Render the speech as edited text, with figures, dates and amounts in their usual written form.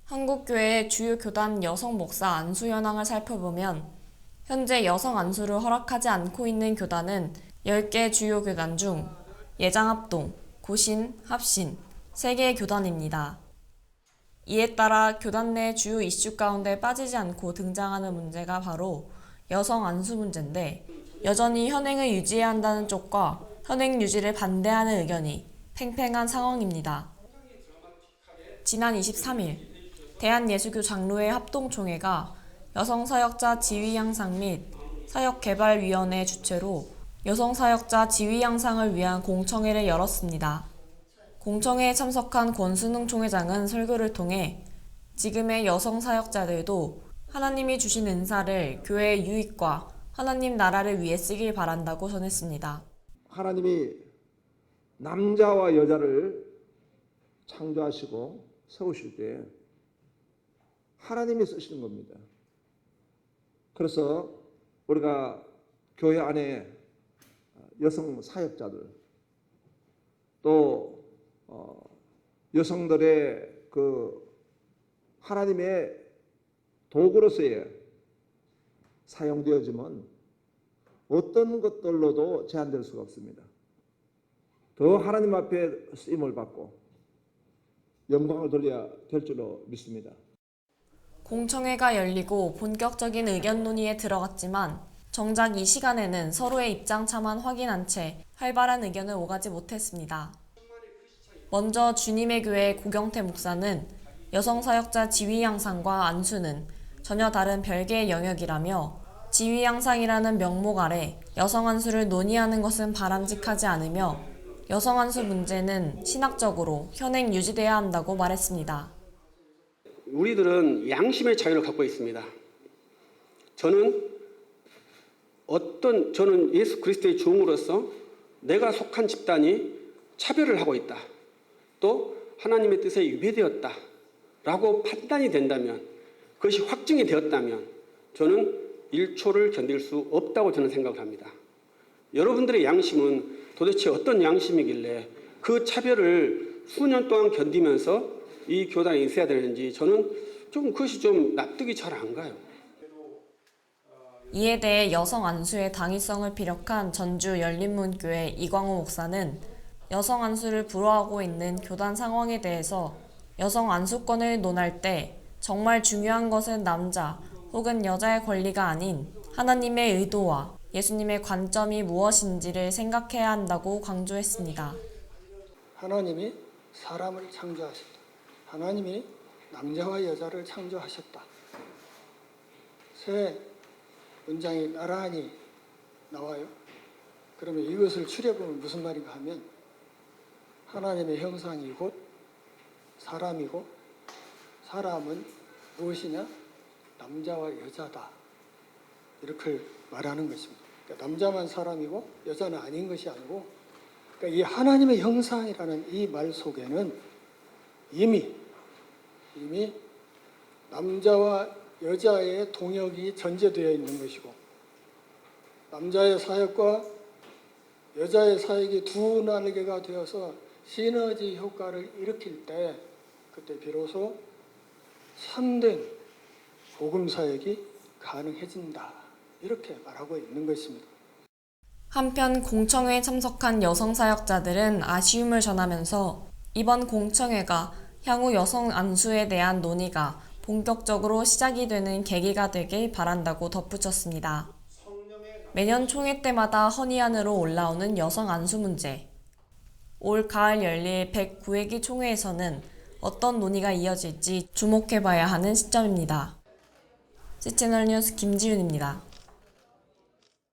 한국교회의 주요 교단 여성 목사 안수 현황을 살펴보면 현재 여성 안수를 허락하지 않고 있는 교단은 10개 주요 교단 중 예장합동, 고신, 합신, 3개의 교단입니다. 이에 따라 교단 내 주요 이슈 가운데 빠지지 않고 등장하는 문제가 바로 여성 안수 문제인데, 여전히 현행을 유지해야 한다는 쪽과 현행 유지를 반대하는 의견이 팽팽한 상황입니다. 지난 23일 대한예수교 장로회 합동총회가 여성사역자 지위 향상 및 사역개발위원회 주최로 여성사역자 지위 향상을 위한 공청회를 열었습니다. 공청회에 참석한 권순흥 총회장은 설교를 통해 지금의 여성사역자들도 하나님이 주신 은사를 교회의 유익과 하나님 나라를 위해 쓰길 바란다고 전했습니다. 하나님이 남자와 여자를 창조하시고 세우실 때 하나님이 쓰시는 겁니다. 그래서 우리가 교회 안에 여성 사역자들, 또 여성들의 그 하나님의 도구로서의 사용되어지면 어떤 것들로도 제한될 수가 없습니다. 더 하나님 앞에 쓰임을 받고 영광을 돌려야 될 줄로 믿습니다. 공청회가 열리고 본격적인 의견 논의에 들어갔지만 정작 이 시간에는 서로의 입장차만 확인한 채 활발한 의견을 오가지 못했습니다. 먼저 주님의 교회 고경태 목사는 여성사역자 지위 향상과 안수는 전혀 다른 별개의 영역이라며 지위 향상이라는 명목 아래 여성 안수를 논의하는 것은 바람직하지 않으며 여성 안수 문제는 신학적으로 현행 유지돼야 한다고 말했습니다. 우리들은 양심의 자유를 갖고 있습니다. 저는 예수 그리스도의 종으로서 내가 속한 집단이 차별을 하고 있다, 또 하나님의 뜻에 위배되었다 라고 판단이 된다면, 그것이 확증이 되었다면 저는 1초를 견딜 수 없다고 저는 생각을 합니다. 여러분들의 양심은 도대체 어떤 양심이길래 그 차별을 수년 동안 견디면서 이 교단에 있어야 되는지 저는 그것이 좀 납득이 잘 안 가요. 이에 대해 여성 안수의 당위성을 피력한 전주 열린문교회 이광호 목사는 여성 안수를 불허하고 있는 교단 상황에 대해서 여성 안수권을 논할 때 정말 중요한 것은 남자 혹은 여자의 권리가 아닌 하나님의 의도와 예수님의 관점이 무엇인지를 생각해야 한다고 강조했습니다. 하나님이 사람을 창조하셨다. 하나님이 남자와 여자를 창조하셨다. 세 문장이 나란히 나와요. 그러면 이것을 추려보면 무슨 말인가 하면, 하나님의 형상이 곧 사람이고 사람은 무엇이냐? 남자와 여자다. 이렇게 말하는 것입니다. 그러니까 남자만 사람이고 여자는 아닌 것이 아니고, 그러니까 이 하나님의 형상이라는 이 말 속에는 이미 남자와 여자의 동역이 전제되어 있는 것이고, 남자의 사역과 여자의 사역이 두 날개가 되어서 시너지 효과를 일으킬 때, 그때 비로소 참된 복음 사역이 가능해진다, 이렇게 말하고 있는 것입니다. 한편 공청회에 참석한 여성 사역자들은 아쉬움을 전하면서 이번 공청회가 향후 여성 안수에 대한 논의가 본격적으로 시작이 되는 계기가 되길 바란다고 덧붙였습니다. 매년 총회 때마다 헌의안으로 올라오는 여성 안수 문제. 올 가을 열릴 109회기 총회에서는 어떤 논의가 이어질지 주목해봐야 하는 시점입니다. CCNR 뉴스 김지윤입니다.